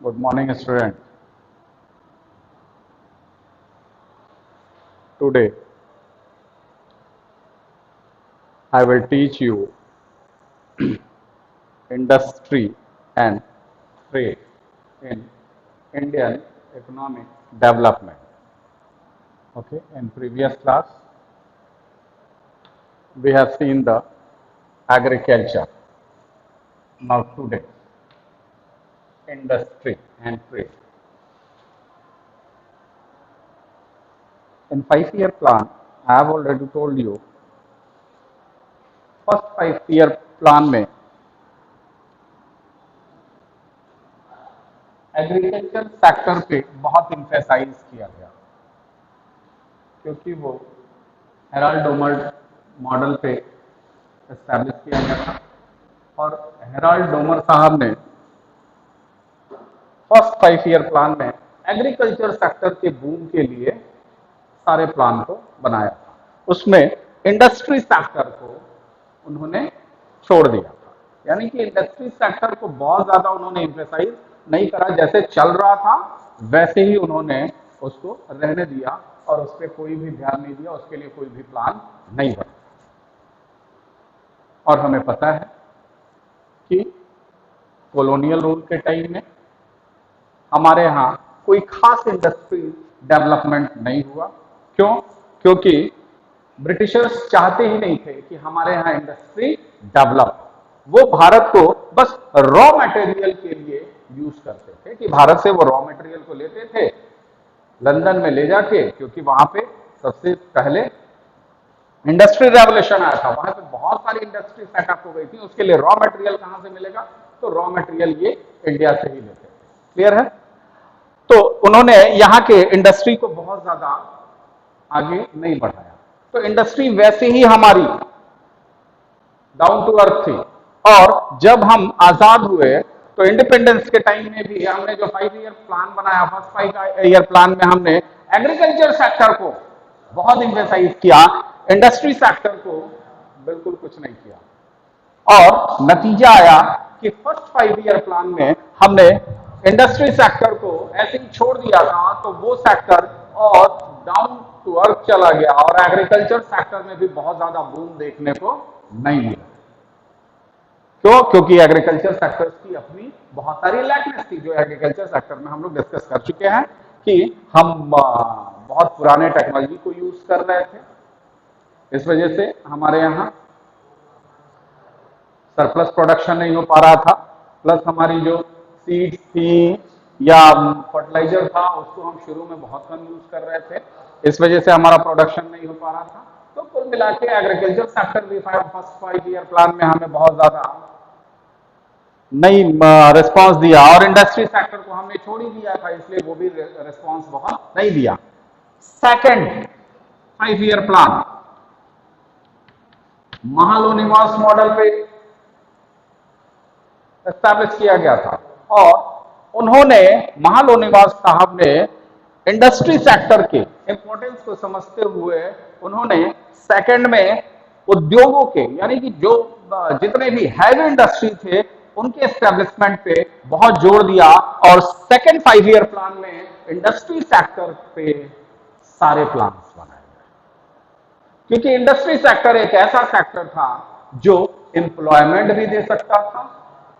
Good morning, student. Today, I will teach you industry and trade in Indian economic development. Okay, in previous class, we have seen the agriculture. Now today, industry and trade. In 5-year plan, I have already told you, first 5-year plan में agriculture sector पे बहुत emphasise किया गया क्योंकि वो Herald Domar model पे establish किया गया था और हेराल्ड डोमर साहब ने फर्स्ट 5-year प्लान में एग्रीकल्चर सेक्टर के बूम के लिए सारे प्लान को बनाया था। उसमें इंडस्ट्री सेक्टर को उन्होंने छोड़ दिया था, यानी कि इंडस्ट्री सेक्टर को बहुत ज्यादा उन्होंने एम्फेसाइज नहीं करा, जैसे चल रहा था वैसे ही उन्होंने उसको रहने दिया और उस पर कोई भी ध्यान नहीं दिया, उसके लिए कोई भी प्लान नहीं बना। और हमें पता है कि कॉलोनियल रूल के टाइम में हमारे यहाँ कोई खास इंडस्ट्री डेवलपमेंट नहीं हुआ। क्यों? क्योंकि ब्रिटिशर्स चाहते ही नहीं थे कि हमारे यहाँ इंडस्ट्री डेवलप। वो भारत को बस रॉ मटेरियल के लिए यूज करते थे कि भारत से वो रॉ मटेरियल को लेते थे लंदन में ले जाके, क्योंकि वहां पे सबसे पहले इंडस्ट्री रेवोल्यूशन आया था, वहां पे बहुत सारी इंडस्ट्री सेटअप हो गई थी। उसके लिए रॉ मटेरियल कहां से मिलेगा? तो रॉ मटेरियल ये इंडिया से ही लेते थे। क्लियर है? तो उन्होंने यहाँ के इंडस्ट्री को बहुत ज्यादा आगे नहीं बढ़ाया, तो इंडस्ट्री वैसे ही हमारी डाउन टू अर्थ थी। और जब हम आजाद हुए तो इंडिपेंडेंस के टाइम में भी हमने जो 5-year प्लान बनाया, फर्स्ट 5-year प्लान में हमने एग्रीकल्चर सेक्टर को बहुत एम्फेसाइज किया, इंडस्ट्री सेक्टर को बिल्कुल कुछ नहीं किया। और नतीजा आया कि फर्स्ट 5-year प्लान में हमने इंडस्ट्री सेक्टर को ऐसे ही छोड़ दिया था, तो वो सेक्टर और डाउन टू अर्थ चला गया और एग्रीकल्चर सेक्टर में भी बहुत ज्यादा बूम देखने को नहीं मिला। क्यों? क्योंकि एग्रीकल्चर सेक्टर्स की अपनी बहुत सारी लैकनेस थी, जो एग्रीकल्चर सेक्टर में हम लोग डिस्कस कर चुके हैं कि हम बहुत पुराने टेक्नोलॉजी को यूज कर रहे थे, इस वजह से हमारे यहाँ सरप्लस प्रोडक्शन नहीं हो पा रहा था, प्लस हमारी जो सीड्स थी या फर्टिलाइजर था उसको हम शुरू में बहुत कम यूज कर रहे थे, इस वजह से हमारा प्रोडक्शन नहीं हो पा रहा था। तो कुल मिला के एग्रीकल्चर सेक्टर भी फर्स्ट 5-year प्लान में हमें बहुत ज्यादा नहीं रिस्पांस दिया और इंडस्ट्री सेक्टर को हमने छोड़ ही दिया था, इसलिए वो भी रिस्पांस बहुत नहीं दिया। सेकंड 5-year प्लान महालोनिवास मॉडल पे एस्टैब्लिश किया गया था और उन्होंने महालोनिवास साहब ने इंडस्ट्री सेक्टर के इंपॉर्टेंस को समझते हुए उन्होंने सेकंड में उद्योगों के, यानी कि जो जितने भी हैवी इंडस्ट्री थे उनके एस्टैब्लिशमेंट पे बहुत जोर दिया और सेकंड 5-year प्लान में इंडस्ट्री सेक्टर पे सारे प्लान्स बनाए गए, क्योंकि इंडस्ट्री सेक्टर एक ऐसा सेक्टर था जो एम्प्लॉयमेंट भी दे सकता था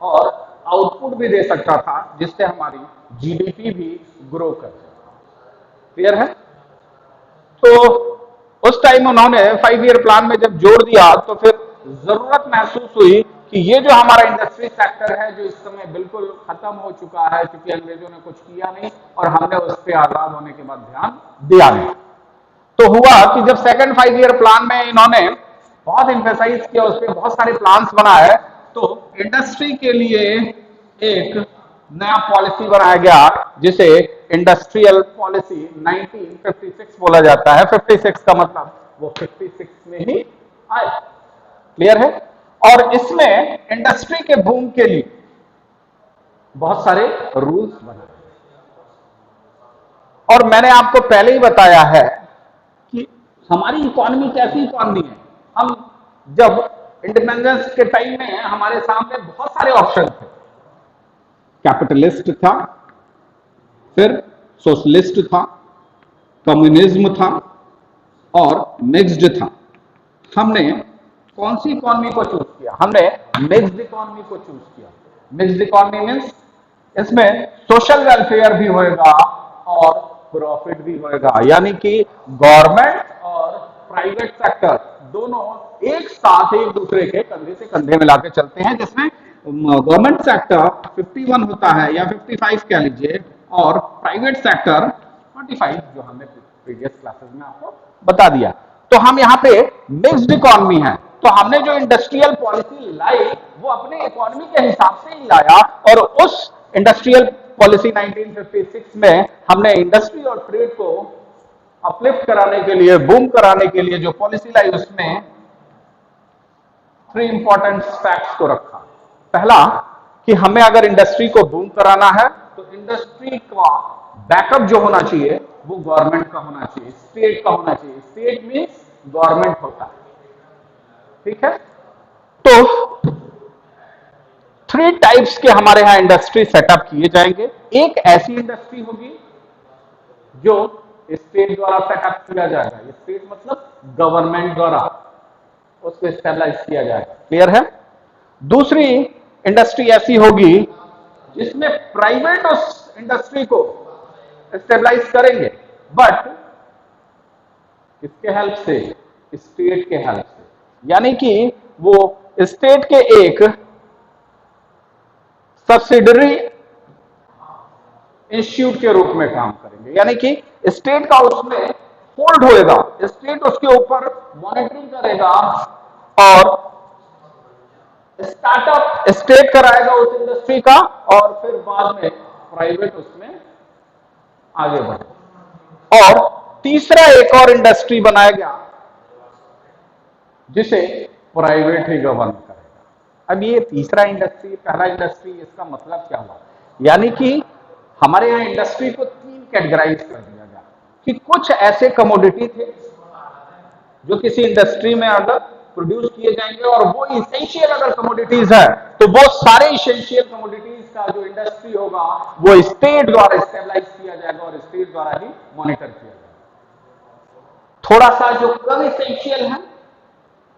और आउटपुट भी दे सकता था, जिससे हमारी जीडीपी भी ग्रो कर सकती। क्लियर है? तो उस टाइम उन्होंने 5-year प्लान में जब जोड़ दिया तो फिर जरूरत महसूस हुई कि ये जो हमारा इंडस्ट्री सेक्टर है जो इस समय बिल्कुल खत्म हो चुका है, क्योंकि अंग्रेजों ने कुछ किया नहीं और हमने उस पर आजाद होने के बाद ध्यान दिया नहीं। तो हुआ कि जब सेकंड 5-year प्लान में इन्होंने बहुत एम्फेसाइज किया, उस पर बहुत सारे प्लान्स बनाए, तो इंडस्ट्री के लिए एक नया पॉलिसी बनाया गया जिसे इंडस्ट्रियल पॉलिसी 1956 बोला जाता है। 56 का मतलब वो 56 में ही आए। क्लियर है? और इसमें इंडस्ट्री के बूम के लिए बहुत सारे रूल्स बनाए और मैंने आपको पहले ही बताया है कि हमारी इकोनॉमी कैसी इकोनॉमी है। हम जब इंडिपेंडेंस के टाइम में हमारे सामने बहुत सारे ऑप्शन थे, कैपिटलिस्ट था, फिर सोशलिस्ट था, कम्युनिज्म था और मिक्स्ड था। हमने कौन सी इकॉनमी को चूज किया? हमने मिक्स्ड इकॉनमी को चूज किया। मिक्स्ड इकॉनमी मीन्स इसमें सोशल वेलफेयर भी होएगा और प्रॉफिट भी होएगा, यानी कि गवर्नमेंट और प्राइवेट सेक्टर दोनों एक साथ एक दूसरे के कंधे से कंधे मिला के चलते हैं, जिसमें गवर्नमेंट सेक्टर 51 होता है या 55 कह लीजिए, और प्राइवेट सेक्टर 45, जो हमने प्रीवियस क्लासेस में आपको बता दिया। तो हम यहाँ पे मिक्स्ड इकॉनमी है, तो हमने जो इंडस्ट्रियल पॉलिसी लाई वो अपने इकोनॉमी के हिसाब से ही लाया, और उस इंडस्ट्रियल पॉलिसी 1956 में हमने इंडस्ट्री और ट्रेड को अपलिफ्ट कराने के लिए, बूम कराने के लिए जो पॉलिसी लाई, उसमें 3 इंपॉर्टेंट फैक्ट्स को रखा। पहला कि हमें अगर इंडस्ट्री को बूम कराना है तो इंडस्ट्री का बैकअप जो होना चाहिए वो गवर्नमेंट का होना चाहिए, स्टेट का होना चाहिए। स्टेट मीन्स गवर्नमेंट होता है, ठीक है। तो 3 टाइप्स के हमारे यहां इंडस्ट्री सेटअप किए जाएंगे। एक ऐसी इंडस्ट्री होगी जो स्टेट द्वारा सेटअप किया जाएगा, स्टेट मतलब गवर्नमेंट द्वारा उसको स्टेबलाइज किया जाएगा, क्लियर है। दूसरी इंडस्ट्री ऐसी होगी जिसमें प्राइवेट उस इंडस्ट्री को स्टेबलाइज करेंगे, बट किसके हेल्प से? स्टेट के हेल्प से, यानी कि वो स्टेट के एक सब्सिडरी इंस्टीट्यूट के रूप में काम करेंगे, यानी कि स्टेट का उसमें होल्ड होएगा, स्टेट उसके ऊपर मॉनिटरिंग करेगा और स्टार्टअप स्टेट कराएगा उस इंडस्ट्री का, और फिर बाद में प्राइवेट उसमें आगे बढ़े। और तीसरा एक और इंडस्ट्री बनाया गया जिसे प्राइवेट ही गवर्न करेगा। अब ये तीसरा इंडस्ट्री, पहला इंडस्ट्री, इसका मतलब क्या हुआ? यानी कि हमारे यहाँ इंडस्ट्री को 3 कैटेगराइज कर दिया गया कि कुछ ऐसे कमोडिटी थे जो किसी इंडस्ट्री में अगर प्रोड्यूस किए जाएंगे और वो इसेंशियल अगर कमोडिटीज है तो वो सारे इसेंशियल कमोडिटीज का जो इंडस्ट्री होगा वो स्टेट द्वारा स्टेबलाइज किया जाएगा और स्टेट द्वारा ही मॉनिटर किया जाएगा। थोड़ा सा जो कम इसेंशियल है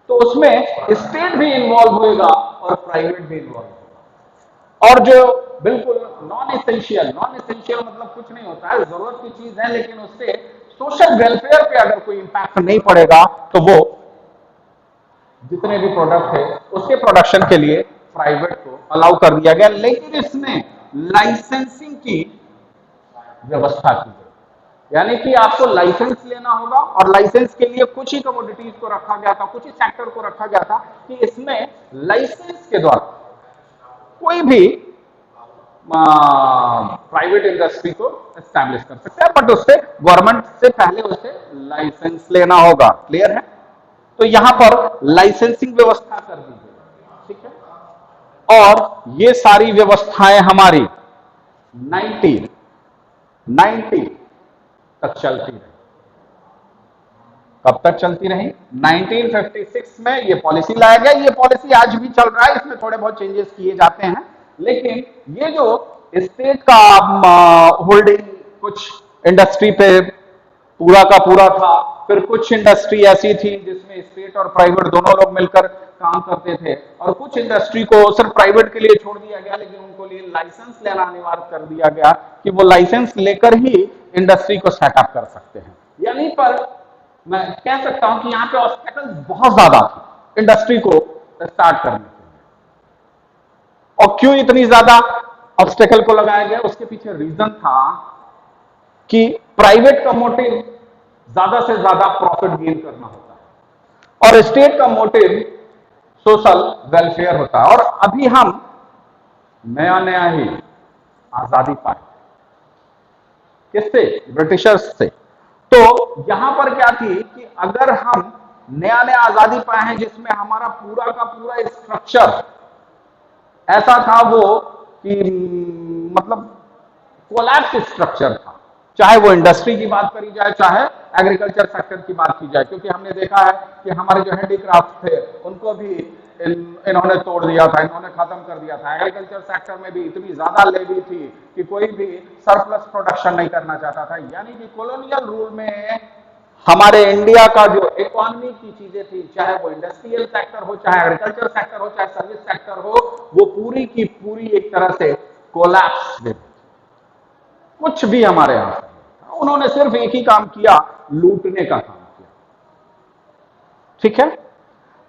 तो उसमें स्टेट भी इन्वॉल्व होगा और प्राइवेट भी इन्वॉल्व होगा, और जो बिल्कुल नॉन एसेंशियल मतलब कुछ नहीं होता है, जरूरत की चीज है लेकिन उससे सोशल वेलफेयर पे अगर कोई इंपैक्ट नहीं पड़ेगा तो वो जितने भी प्रोडक्ट है उसके प्रोडक्शन के लिए प्राइवेट को अलाउ कर दिया गया, लेकिन इसमें लाइसेंसिंग की व्यवस्था की गई। यानी कि आपको लाइसेंस लेना होगा, और लाइसेंस के लिए कुछ ही कमोडिटीज को रखा गया था, कुछ ही सेक्टर को रखा गया था कि इसमें लाइसेंस के द्वारा कोई भी प्राइवेट इंडस्ट्री को एस्टैब्लिश कर सकता है, बट उससे गवर्नमेंट से पहले उसे लाइसेंस लेना होगा, क्लियर है। तो यहां पर लाइसेंसिंग व्यवस्था कर दी गई, ठीक है। और ये सारी व्यवस्थाएं हमारी 1990 तक चलती रही। कब तक चलती रही? 1956 में ये पॉलिसी लाया गया। ये पॉलिसी आज भी चल रहा है, इसमें थोड़े बहुत चेंजेस किए जाते हैं, लेकिन ये जो स्टेट का होल्डिंग कुछ इंडस्ट्री पे पूरा का पूरा था, फिर कुछ इंडस्ट्री ऐसी थी जिसमें स्टेट और प्राइवेट दोनों लोग मिलकर काम करते थे, और कुछ इंडस्ट्री को सिर्फ प्राइवेट के लिए छोड़ दिया गया, लेकिन उनको लिए लाइसेंस लेना अनिवार्य कर दिया गया कि वो लाइसेंस लेकर ही इंडस्ट्री को सेटअप कर सकते हैं। यहीं पर मैं कह सकता हूं कि यहां पे ऑब्स्टेकल्स बहुत ज्यादा थे इंडस्ट्री को स्टार्ट करने के लिए। और क्यों इतनी ज्यादा ऑब्स्टेकल को लगाया गया? उसके पीछे रीजन था कि प्राइवेट का मोटिव ज्यादा से ज्यादा प्रॉफिट गेन करना होता है और स्टेट का मोटिव सोशल वेलफेयर होता है। और अभी हम नया नया ही आजादी पाए, किससे? ब्रिटिशर्स से। तो यहां पर क्या थी कि अगर हम नया नया आजादी पाए हैं जिसमें हमारा पूरा का पूरा स्ट्रक्चर ऐसा था वो कि मतलब कोलैप्स स्ट्रक्चर था, चाहे वो इंडस्ट्री की बात करी जाए, चाहे एग्रीकल्चर सेक्टर की बात की जाए, क्योंकि हमने देखा है कि हमारे जो हैंडीक्राफ्ट थे उनको भी इन्होंने तोड़ दिया था, इन्होंने खत्म कर दिया था। एग्रीकल्चर सेक्टर में भी इतनी ज्यादा लेवी थी कि कोई भी सरप्लस प्रोडक्शन नहीं करना चाहता था। यानी कि कॉलोनियल रूल में हमारे इंडिया का जो इकोनॉमी की चीजें थी, चाहे वो इंडस्ट्रियल सेक्टर हो, चाहे एग्रीकल्चर सेक्टर हो, चाहे सर्विस सेक्टर हो, वो पूरी की पूरी एक तरह से कोलैप्स में, कुछ भी हमारे यहां उन्होंने सिर्फ एक ही काम किया, लूटने का काम किया। ठीक है,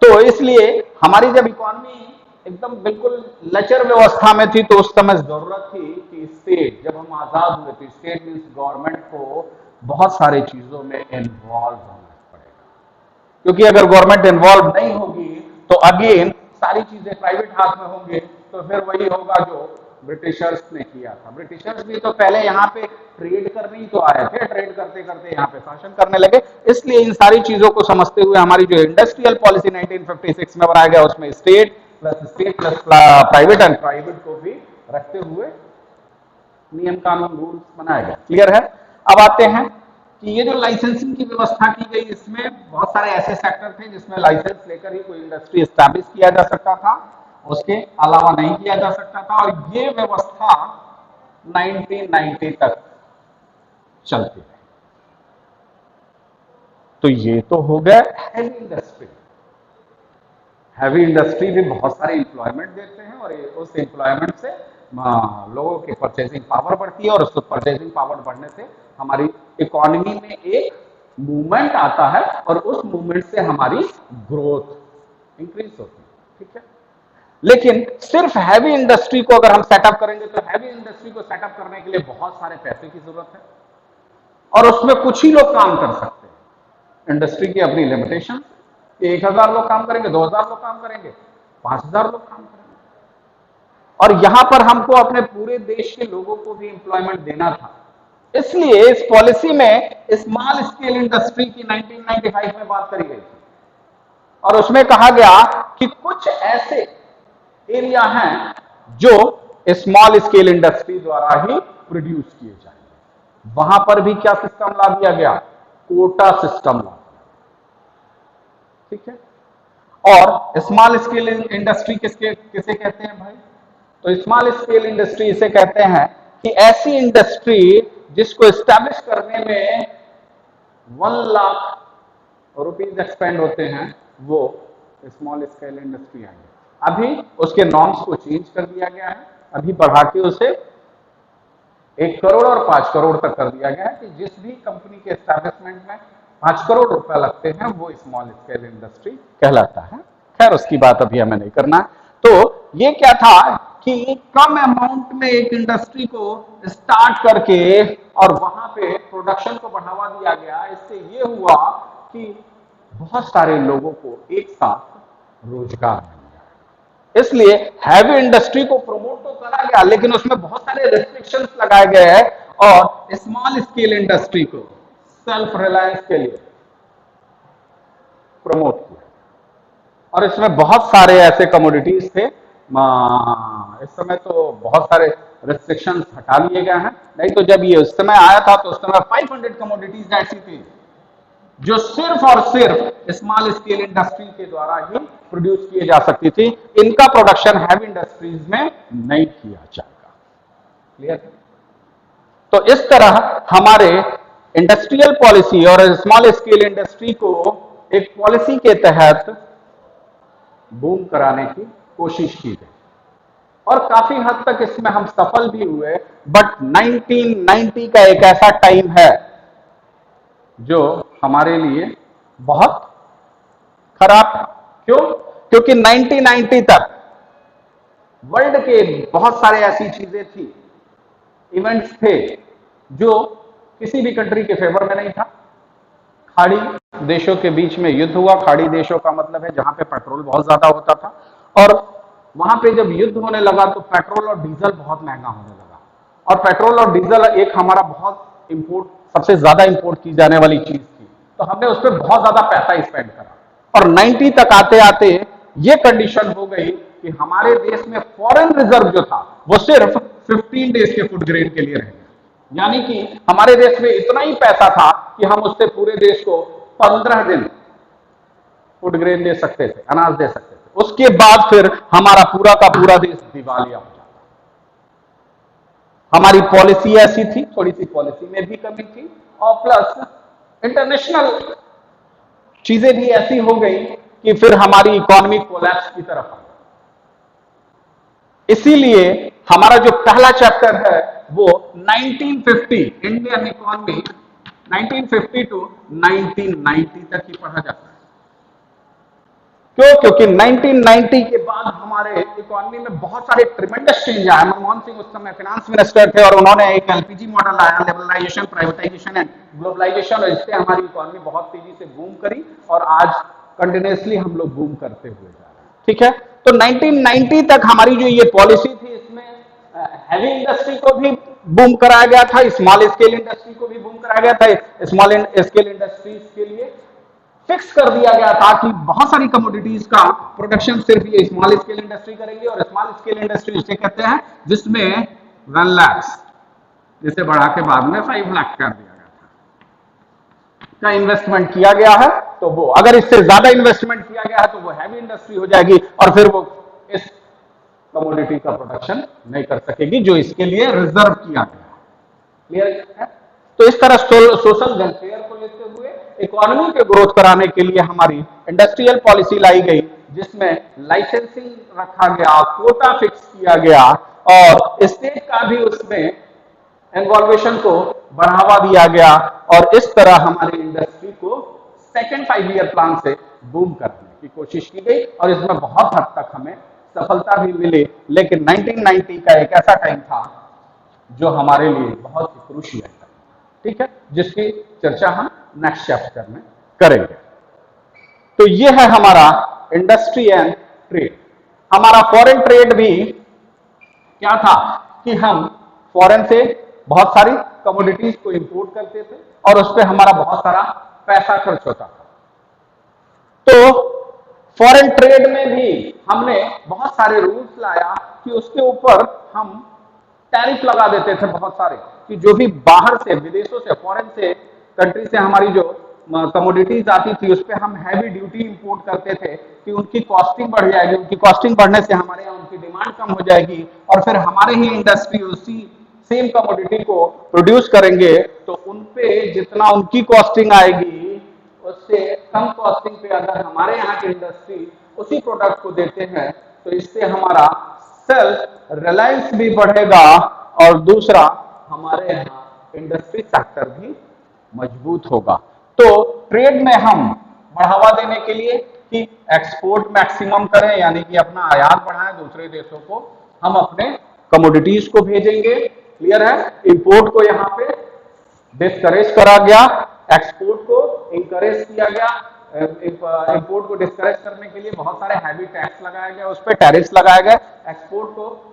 तो इसलिए हमारी जब इकोनॉमी एकदम बिल्कुल लचर व्यवस्था में थी, तो उस समय जरूरत थी कि स्टेट, जब हम आजाद हुए थे, स्टेट मीन्स गवर्नमेंट को बहुत सारी चीजों में इन्वॉल्व होना पड़ेगा, क्योंकि अगर गवर्नमेंट इन्वॉल्व नहीं होगी तो अगेन सारी चीजें प्राइवेट हाथ में होंगे, तो फिर वही होगा जो ब्रिटिशर्स ने किया था। ब्रिटिशर्स भी तो पहले यहाँ पे ट्रेड करने ही तो आए थे, ट्रेड करते करते यहाँ पे शासन करने लगे। इसलिए इन सारी चीजों को समझते हुए हमारी जो इंडस्ट्रियल पॉलिसी 1956 में बनाया गया, उसमें state plus private and private को भी रखते हुए नियम कानून रूल्स बनाया गया। क्लियर है? अब आते हैं कि ये जो लाइसेंसिंग की व्यवस्था की गई, इसमें बहुत सारे ऐसे सेक्टर थे जिसमें लाइसेंस लेकर ही कोई इंडस्ट्री एस्टैब्लिश किया जा सकता था, उसके अलावा नहीं किया जा सकता था। और ये व्यवस्था 1990 तक चलती है। तो ये तो हो गया हैवी इंडस्ट्री। हैवी इंडस्ट्री भी बहुत सारे एम्प्लॉयमेंट देते हैं और उस एम्प्लॉयमेंट से लोगों की परचेजिंग पावर बढ़ती है, और उस परचेजिंग पावर बढ़ने से हमारी इकोनॉमी में एक मूवमेंट आता है, और उस मूवमेंट से हमारी ग्रोथ इंक्रीज होती है। ठीक है, लेकिन सिर्फ हैवी इंडस्ट्री को अगर हम सेटअप करेंगे, तो हैवी इंडस्ट्री को सेटअप करने के लिए बहुत सारे पैसे की जरूरत है, और उसमें कुछ ही लोग काम कर सकते हैं। इंडस्ट्री की अपनी लिमिटेशन, 1000 लोग काम करेंगे, 2000 लोग काम करेंगे, 5000 लोग काम करेंगे, और यहां पर हमको अपने पूरे देश के लोगों को भी एम्प्लॉयमेंट देना था। इसलिए इस पॉलिसी में स्मॉल स्केल इंडस्ट्री की 1995 में बात करी गई थी, और उसमें कहा गया कि कुछ ऐसे एरिया हैं जो स्मॉल स्केल इंडस्ट्री द्वारा ही प्रोड्यूस किए जाएंगे। वहां पर भी क्या सिस्टम ला दिया गया? कोटा सिस्टम ला दिया। ठीक है, और स्मॉल स्केल इंडस्ट्री किसे कहते हैं भाई? तो स्मॉल स्केल इंडस्ट्री इसे कहते हैं कि ऐसी इंडस्ट्री जिसको एस्टैब्लिश करने में 1 लाख रुपीज एक्सपेंड होते हैं, वो स्मॉल स्केल इंडस्ट्री आई है। अभी उसके नॉर्म्स को चेंज कर दिया गया है, अभी बढ़ा के उसे 1 करोड़ और 5 करोड़ तक कर दिया गया है कि जिस भी कंपनी के एस्टैब्लिशमेंट में 5 करोड़ रुपए लगते हैं, वो स्मॉल स्केल इंडस्ट्री कहलाता है। खैर, उसकी बात अभी हमें नहीं करना। तो ये क्या था कि कम अमाउंट में एक इंडस्ट्री को स्टार्ट करके और वहां पे प्रोडक्शन को बढ़ावा दिया गया। इससे ये हुआ कि बहुत सारे लोगों को एक साथ रोजगार मिल गया। इसलिए हैवी इंडस्ट्री को प्रमोट तो करा गया, लेकिन उसमें बहुत सारे रेस्ट्रिक्शंस लगाए गए हैं, और स्मॉल स्केल इंडस्ट्री को सेल्फ रिलायंस के लिए प्रमोट किया। और इसमें बहुत सारे ऐसे कमोडिटीज थे, इस समय तो बहुत सारे रेस्ट्रिक्शंस हटा लिए गए हैं, नहीं तो जब ये उस समय आया था तो उस समय 500 कमोडिटीज ऐसी थी जो सिर्फ और सिर्फ स्मॉल स्केल इंडस्ट्री के द्वारा ही प्रोड्यूस किए जा सकती थी। इनका प्रोडक्शन हैवी इंडस्ट्रीज में नहीं किया जाएगा। क्लियर? तो इस तरह हमारे इंडस्ट्रियल पॉलिसी और स्मॉल स्केल इंडस्ट्री को एक पॉलिसी के तहत बूम कराने की कोशिश की गई, और काफी हद तक इसमें हम सफल भी हुए। बट 1990 का एक ऐसा टाइम है जो हमारे लिए बहुत खराब था। क्यों? क्योंकि 1990 तक वर्ल्ड के बहुत सारे ऐसी चीजें थी, इवेंट्स थे जो किसी भी कंट्री के फेवर में नहीं था। खाड़ी देशों के बीच में युद्ध हुआ। खाड़ी देशों का मतलब है जहां पे पेट्रोल बहुत ज्यादा होता था, और वहां पे जब युद्ध होने लगा तो पेट्रोल और डीजल बहुत महंगा होने लगा। और पेट्रोल और डीजल एक हमारा बहुत सबसे ज्यादा इंपोर्ट की जाने वाली चीज थी, तो हमने उस पर बहुत ज्यादा पैसा स्पेंड करा। और 90 तक आते आते ये कंडीशन हो गई कि हमारे देश में फॉरेन रिजर्व जो था वो सिर्फ 15 डेज के फूड ग्रेन के लिए रह गया। यानी कि हमारे देश में इतना ही पैसा था कि हम उससे पूरे देश को 15 दिन फूड ग्रेन दे सकते थे, अनाज दे सकते थे। उसके बाद फिर हमारा पूरा का पूरा देश दिवालिया हो जाता। हमारी पॉलिसी ऐसी थी, थोड़ी सी पॉलिसी में भी कमी थी, और प्लस इंटरनेशनल चीजें भी ऐसी हो गई कि फिर हमारी इकोनॉमी कोलैप्स की तरफ आ गई। इसीलिए हमारा जो पहला चैप्टर है वो 1950 इंडियन इकोनॉमी 1950 टू 1990 तक ही पढ़ा जाता है। क्यों? क्योंकि 1990 के बाद हमारे इकोनॉमी में बहुत सारे ट्रिमेंडस चेंज आए। मनमोहन सिंह उस समय फाइनेंस मिनिस्टर थे और उन्होंने एक एलपीजी मॉडल आया, लिबरलाइजेशन, प्राइवेटाइजेशन एंड ग्लोबलाइजेशन, और इससे हमारी इकोनॉमी बहुत तेजी से बूम करी और आज कंटिन्यूसली हम लोग बूम करते हुए जा रहे हैं। ठीक है, तो 1990 तक हमारी जो ये पॉलिसी थी, इसमें हैवी इंडस्ट्री को भी बूम कराया गया था, स्मॉल स्केल इंडस्ट्री को भी बूम कराया गया था। स्मॉल स्केल इंडस्ट्रीज के लिए फिक्स कर दिया गया था कि बहुत सारी कमोडिटीज का प्रोडक्शन सिर्फ ये स्मॉल स्केल इंडस्ट्री करेंगे, और स्मॉल स्केल इंडस्ट्री उसे कहते हैं जिसमें 1 लाख, जिसे बढ़ा के बाद में 5 लाख कर दिया गया था का इन्वेस्टमेंट किया गया है। तो वो अगर इससे ज्यादा इन्वेस्टमेंट किया गया है तो वो हैवी इंडस्ट्री हो जाएगी, और फिर वो इस कमोडिटी का प्रोडक्शन नहीं कर सकेगी जो इसके लिए रिजर्व किया गया। क्लियर है? तो इस तरह सोशल वेलफेयर को लेते हुए इकोनॉमी के ग्रोथ कराने के लिए हमारी इंडस्ट्रियल पॉलिसी लाई गई, जिसमें लाइसेंसिंग रखा गया, कोटा फिक्स किया गया, और स्टेट का भी उसमें इन्वॉल्वेशन को बढ़ावा दिया गया, और इस तरह हमारी इंडस्ट्री को सेकेंड 5 ईयर प्लान से बूम करने की कोशिश की गई, और इसमें बहुत हद तक हमें सफलता भी मिली। लेकिन 1990 का एक ऐसा टाइम था जो हमारे लिए बहुत ही क्रूशियल है। ठीक है, जिसकी चर्चा हम नेक्स्ट चैप्टर में करेंगे। तो ये है हमारा इंडस्ट्री एंड ट्रेड। हमारा फॉरेन ट्रेड भी क्या था कि हम फॉरेन से बहुत सारी कमोडिटीज को इंपोर्ट करते थे और उस पर हमारा बहुत सारा पैसा खर्च होता था। तो फॉरेन ट्रेड में भी हमने बहुत सारे रूल्स लाया कि उसके ऊपर हम टैरिफ लगा देते थे बहुत सारे, कि जो भी बाहर से, विदेशों से, फॉरेन से, कंट्री से हमारी जो कमोडिटीज आती थी उस पर हम हैवी ड्यूटी इंपोर्ट करते थे कि उनकी कॉस्टिंग बढ़ जाएगी। उनकी कॉस्टिंग बढ़ने से हमारे यहाँ उनकी डिमांड कम हो जाएगी, और फिर हमारे ही इंडस्ट्री उसी सेम कमोडिटी को प्रोड्यूस करेंगे, तो उनपे जितना उनकी कॉस्टिंग आएगी उससे कम कॉस्टिंग पे अगर हमारे यहाँ की इंडस्ट्री उसी प्रोडक्ट को देते हैं तो इससे हमारा सेल्फ रिलायंस भी बढ़ेगा, और दूसरा हमारे यहाँ इंडस्ट्री सेक्टर भी मजबूत होगा। तो ट्रेड में हम बढ़ावा देने के लिए कि एक्सपोर्ट मैक्सिमम करें, यानी कि अपना आयात बढ़ाएं दूसरे देशों को, हम अपने कमोडिटीज को भेजेंगे। क्लियर है? इंपोर्ट को यहाँ पे डिस्करेज करा गया, एक्सपोर्ट को इंकरेज किया गया। इंपोर्ट को डिस्करेज करने के लिए बहुत सारे हैवी टैक्स लगाया गया, उस पर टैरिफ्स लगाए गए। एक्सपोर्ट को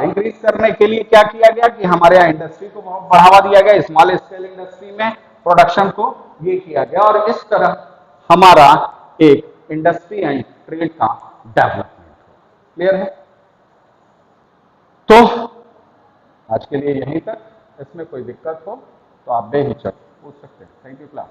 इंक्रीज करने के लिए क्या किया गया कि हमारे यहाँ इंडस्ट्री को बहुत बढ़ावा दिया गया, स्मॉल स्केल इंडस्ट्री में प्रोडक्शन को ये किया गया, और इस तरह हमारा एक इंडस्ट्री एंड ट्रेड का डेवलपमेंट हो। क्लियर है? तो आज के लिए यहीं तक। इसमें कोई दिक्कत हो तो आप बेहिचक पूछ सकते हैं। Thank you class.